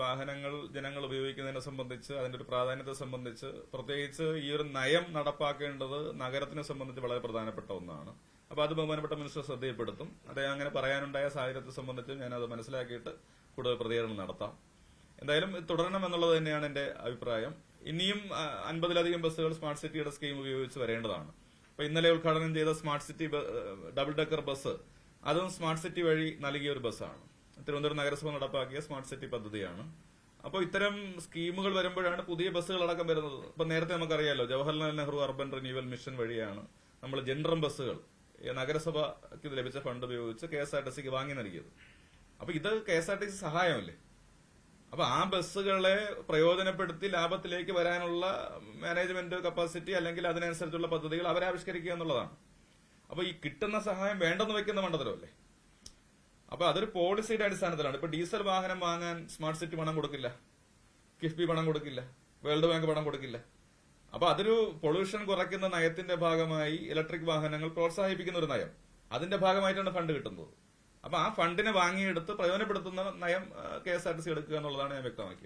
വാഹനങ്ങൾ ജനങ്ങൾ ഉപയോഗിക്കുന്നതിനെ സംബന്ധിച്ച് അതിന്റെ ഒരു പ്രാധാന്യത്തെ സംബന്ധിച്ച് പ്രത്യേകിച്ച് ഈ ഒരു നയം നടപ്പാക്കേണ്ടത് നഗരത്തിനെ സംബന്ധിച്ച് വളരെ പ്രധാനപ്പെട്ട ഒന്നാണ്. അപ്പൊ അത് ബഹുമാനപ്പെട്ട മിനിസ്റ്റർ ശ്രദ്ധയിൽപ്പെടുത്തും. അദ്ദേഹം അങ്ങനെ പറയാനുണ്ടായ സാഹചര്യത്തെ സംബന്ധിച്ച് ഞാനത് മനസ്സിലാക്കിയിട്ട് കൂടുതൽ പ്രതികരണം നടത്താം. എന്തായാലും തുടരണം എന്നുള്ളത് തന്നെയാണ് എന്റെ അഭിപ്രായം. ഇനിയും 50-ലധികം ബസ്സുകൾ സ്മാർട്ട് സിറ്റിയുടെ സ്കീം ഉപയോഗിച്ച് വരേണ്ടതാണ്. അപ്പൊ ഇന്നലെ ഉദ്ഘാടനം ചെയ്ത smart city double decker bus അതും സ്മാർട്ട് സിറ്റി വഴി നൽകിയ ഒരു ബസ്സാണ്. തിരുവനന്തപുരം നഗരസഭ നടപ്പാക്കിയ സ്മാർട്ട് സിറ്റി പദ്ധതിയാണ്. അപ്പോൾ ഇത്തരം സ്കീമുകൾ വരുമ്പോഴാണ് പുതിയ ബസ്സുകളടക്കം വരുന്നത്. ഇപ്പൊ നേരത്തെ നമുക്കറിയാലോ, Jawaharlal Nehru urban renewal mission വഴിയാണ് നമ്മൾ ജനറൽ ബസ്സുകൾ നഗരസഭയ്ക്ക് ലഭിച്ച ഫണ്ട് ഉപയോഗിച്ച് KSRTCക്ക് വാങ്ങി നൽകിയത്. അപ്പൊ ഇത് KSRTC സഹായമല്ലേ? അപ്പൊ ആ ബസ്സുകളെ പ്രയോജനപ്പെടുത്തി ലാഭത്തിലേക്ക് വരാനുള്ള മാനേജ്മെന്റ് കപ്പാസിറ്റി അല്ലെങ്കിൽ അതിനനുസരിച്ചുള്ള പദ്ധതികൾ അവരാവിഷ്കരിക്കുക എന്നുള്ളതാണ്. അപ്പൊ ഈ കിട്ടുന്ന സഹായം വേണ്ടെന്ന് വെക്കുന്ന മണ്ഡലമല്ലേ? അപ്പൊ അതൊരു പോളിസിയുടെ അടിസ്ഥാനത്തിലാണ്. ഇപ്പൊ ഡീസൽ വാഹനം വാങ്ങാൻ സ്മാർട്ട് സിറ്റി പണം കൊടുക്കില്ല, കിഫ്ബി പണം കൊടുക്കില്ല, വേൾഡ് ബാങ്ക് പണം കൊടുക്കില്ല. അപ്പൊ അതൊരു പൊള്യൂഷൻ കുറയ്ക്കുന്ന നയത്തിന്റെ ഭാഗമായി ഇലക്ട്രിക് വാഹനങ്ങൾ പ്രോത്സാഹിപ്പിക്കുന്ന ഒരു നയം, അതിന്റെ ഭാഗമായിട്ടാണ് ഫണ്ട് കിട്ടുന്നത്. അപ്പൊ ആ ഫണ്ടിനെ വാങ്ങിയെടുത്ത് പ്രയോജനപ്പെടുത്തുന്ന നയം KSRTC എടുക്കുക എന്നുള്ളതാണ് ഞാൻ വ്യക്തമാക്കിയത്.